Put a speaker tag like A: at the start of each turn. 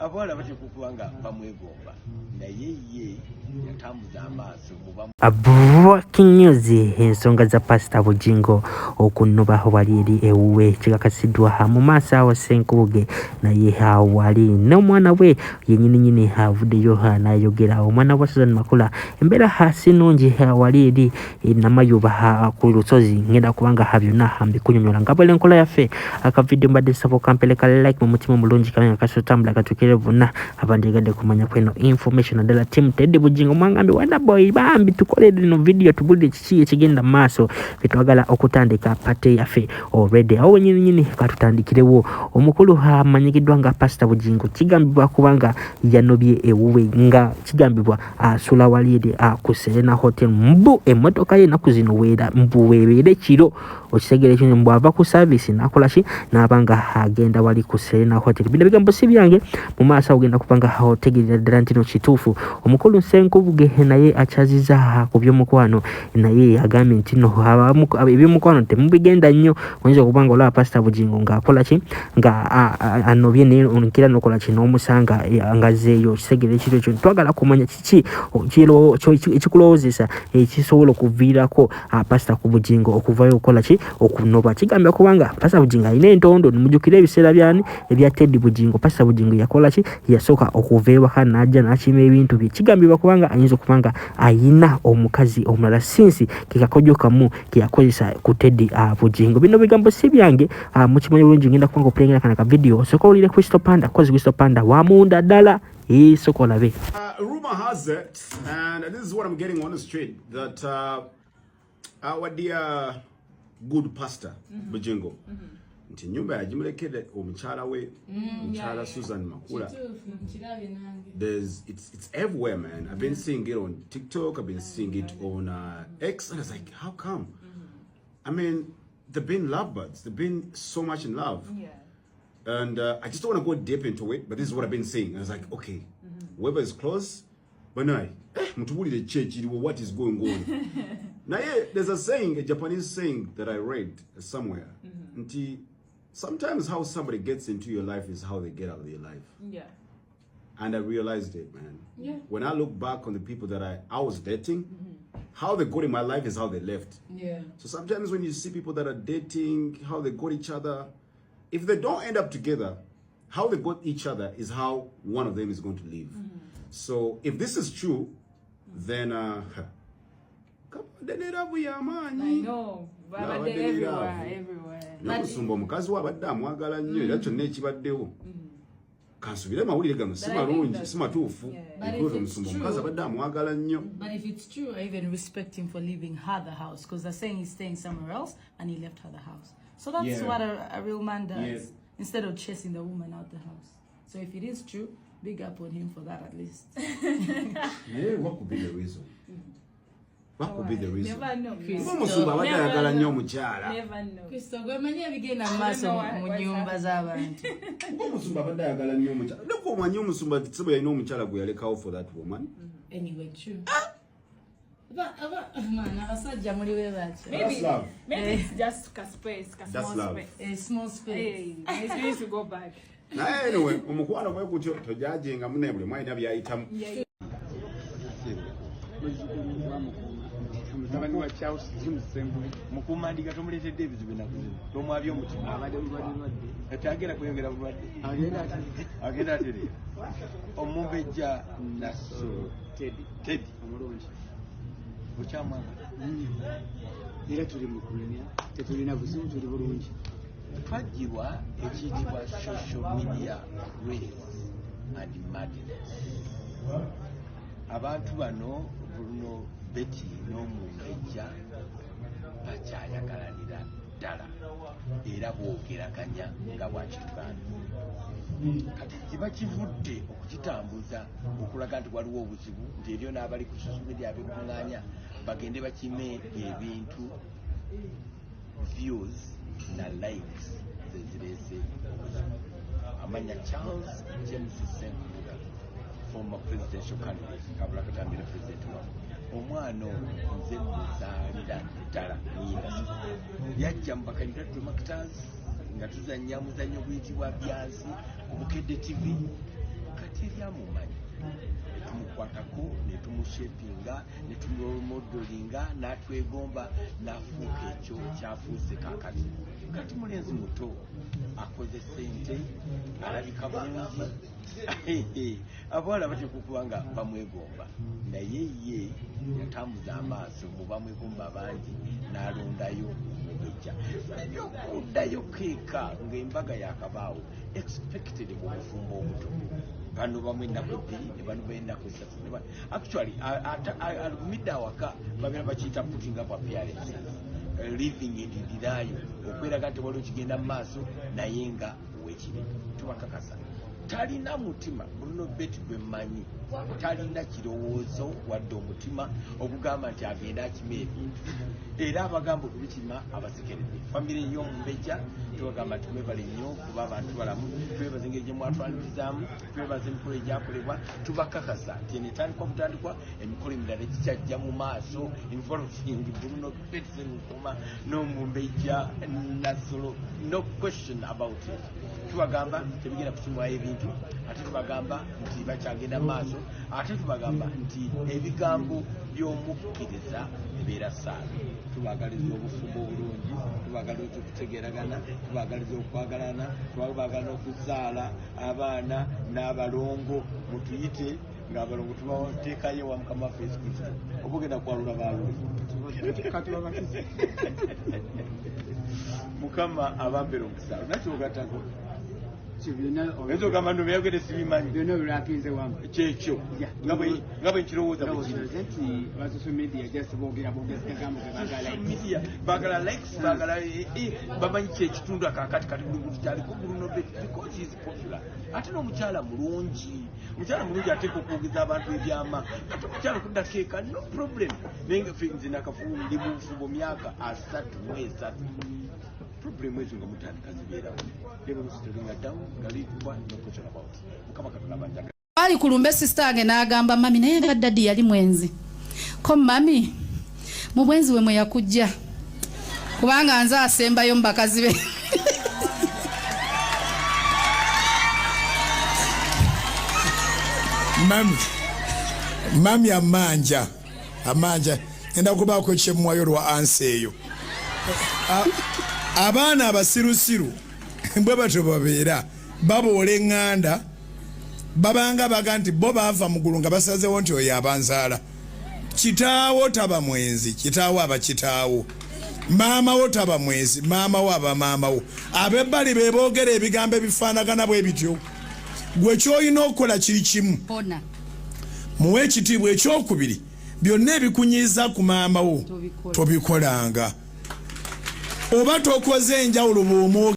A: abawala batekukubanga bamwegomba naye ye yatambuza amaaso muba
B: breaking news ensonga za Pastor Bugingo okunoba wali eri ewuwe kikakasiddwa mu maaso awo Senkubuge naye wali n'omwana we yennyini avuddeyo n'ayogera omwana wa Susan Makula embeera sinungi wali eri namayuba ku lusozi ngenda kubanga byonna mbikunyonyola nga bwele enkola yaffe akavideo mbadde sabo kampeleka like mu mutima mulungi kamenya kasotambula katukire bonna abandigadde kumanya kweno information adala team Teddy Bugingo mwangambi wanda boy bambi tukole no video tubulire kiki ekigenda maaso bitwagala okutandika pate yaffe already awo nyini katutandikirewo omukulu amanyikiddwa nga Pastor Bugingo kigambibwa kubanga yanobye ewuwe nga kigambibwa asula wali eri ku Serena Hotel mbu emmotoka ye nakuzino weera mbu webeere kiro okisegere kino mbu ava ku service nakola ki n'abanga agenda wali ku Serena Hotel bino bigambo si byange mu maaso ogenda kubanga otegerera ddala ntino kituufu omukulu Senkubuge naye achaziza ku by'omukwano naye agambye nti no eby'omukwano temubigenda nnyo oyinza okubanga olaba Pastor Bugingo ng'akola ki nga anobye naye onkira n'okola ki n'omusanga ngazeeyo kisegere ekiro ekyo twagala kumanya kiki ekikulowoozesa ekisobola okuviirako Pastor Bugingo okuvayo okukola ki okunoba kigambye kubanga Pastor Bugingo alina entondo nimujjukira ebiseera byani ebya Teddy Bugingo Pastor Bugingo yakola ki yasooka okuva ewaka n'ajja n'akima ebintu bye kigambibwa kubanga ayinza okubanga ayina omukazi omulala sinsi kekakojo kamu keyakozesa ku Teddy Bugingo bino bigambo si byange mukimanyi bulungi ngenda kubanga okulengera kana ka video sokola olire Crystal Panda kozi Crystal Panda wamunda ddala sokola be
C: rumor has it, and this is what I'm getting on the street, that our dear good Pastor Bugingo nti nyumba yagimulekede omukyala we omukyala Susan Makula it's everywhere, man. I've been seeing it on TikTok, I've been seeing it on X, and I was like, how come? I mean, they've been lovebirds, they've been so much in love, and I just don't want to go deep into it, but this is what I've been seeing. I was like, okay, whoever is close, but no, mutubulire church, what is going on? Now, yeah, there's a saying, a Japanese saying that I read somewhere. Sometimes how somebody gets into your life is how they get out of your life. Yeah. And I realized it, man. Yeah. When I look back on the people that I was dating, how they got in my life is how they left. Yeah. So sometimes when you see people that are dating, how they got each other, if they don't end up together, how they got each other is how one of them is going to leave. So if this is true, then I know. Everywhere. Namusumba omukazi wa badde amwagala nnyo era kyonna ekibaddewo kansubire mawulire gano si malungi si matuufu because omusumba omukazi abadde amwagala nnyo.
D: But if it's true, I even respect him for leaving her the house, because they're saying he's staying somewhere else and he left her the house. So that's what a real man does, instead of chasing the woman out the house. So if it is true, big up on him for that at least.
C: Yeah, what could be the reason? What could be the reason?
D: Never know.
C: Never
D: know. Kristo, gwe manya bigenda maaso mu nyumba z'abantu.
C: Omusumba abadde ayagala nnyo omukyala. Leko omanyi omusumba tsebo yalina omukyala gwe yalekawo for that woman.
D: Anyway, true. Man, abasajja muli we bacho.
E: Maybe it's just a space, a small space.
D: A small space.
E: It's easy to go back.
C: Anyway, omukwano gwe kutyo tojajenga munne buli mwanya byayitamu.
A: Mtabani wa Charles Jim Sembuli mukumandi gatomuletedde ebizibu nakuzina tomwabye omutima abadde bulwadde atagera kuyongera bulwadde agenda atere omubejja naso Teddy omulungi bukyamwana
F: era tuli mu kulenya tetulina buzibu tuli bulungi
A: twajjibwa ekiyitibwa social media race and madness abantu bano Bruno Betty n'omungejja bakyayagalanira ddala era bwogerakanya nga bwakituganda kati kiba kivudde okukitambuza okulaga nti waliwo obuzibu nti eryo n'abali ku social media abekuŋŋaanya bagende bakime ebintu views na likes zezireese obuzibu. Amanya Charles James Sembuli, former presidential candidate, kabula katambira president wa omwana nze muzaalira ddala nyinga yajja mu bakalira Mactans nga tuzannya muzannyo guyitibwa Byansi ku Bukedde TV tekyamumanyi tumukwatako ne tumushepinga ne tumumodelinga n'atwegomba n'afuuka ekyo kyafuuse kakati kati mulenzi muto akoze sente alabika bulungi abawala batekukubanga bamwegomba naye ye yatambuza amaaso mu bamwegomba bangi n'alondayo omubejja okuddayo keeka ng'embaga yakabaawo expected mu bufumbo obuto bano bamwe ennaku ebbiri ne bano b'ennaku esatu actually alumidde awaka babeera bakiyita putting up appearances living endidirayo okweraga nti waliwo kigenda mu maaso naye nga wekiri tubakakasa talina mutima Bruno Bett gwe mmanyi talina kirowoozo wadde omutima okugamba nti agenda akima ebintu era abagamba okubikima abasekeredde famire y'omumbejja tubagamba nti mwebale nnyo kuba abantu balamu twebaza engeri gye mwatwalirizaamu twebaza emikolo egyakolebwa tubakakasa nti enetandikwa butandikwa emikolo emirala egikyajja mu maaso involving Bruno Bett Ssenkuma n'omumbejja Nassolo no question about it tubagamba tebigenda kusimwayo ebintu ate tubagamba nti bakyagenda maaso ate tubagamba nti ebigambo by'omukkiriza bibeera saabi tubagaliza obufumbo obulungi tubagaliza okutegeragana tubagaliza okwagalana tubagala okuzaala abaana n'abalongo mutuyite ng'abalongo tubateekayo wa mukama waffe Yesu Kristo oba ogenda kwalula baalule mukama abambera omusaalo nakyogatako Enzo kama ndo meyagede sibimanyi
F: byonna olwapinze wamu
A: kyekyo nga bwe nkirowooza
F: nti social media just boogera
A: media bagala likes bagala bamanyi kyekitundu akakati kati buli muntu kyaliko Bruno Bett because he is popular ate n'omukyala mulungi ateeka okwogeza abantu ebyama ate omukyala okuddakeeka no problem naye nze nakafubu ndi mu nfubo myaka 33 problem ezo nga mutandika zibeerawo
D: ali kulumbe sister ange n'agamba mami naye nga daddy yali mwenzi ko mami mu bwenzi we mwe yakujja kubanga nze asembayo mu bakazi be
G: mami amanja ngenda kubaako ekyemwayo lwa ansi eyo abaana abasirusiru bwe batyo babeera baboola eŋŋanda babanga baga nti bo baava mugulu nga basazewo nti oyo abanzaala kitaawo taba mwenzi kitaawo aba kitaawo maamawo taba mwenzi maamawo aba maamawo ab'ebbali be boogera ebigambo ebifaanagana bwe bityo gwe ky'olina okukola kiri kimu muwe ekitiibwa ekyokubiri byonna ebikunyiiza ku maamawo tobikolanga oba tokoze enjawulo bw'omwo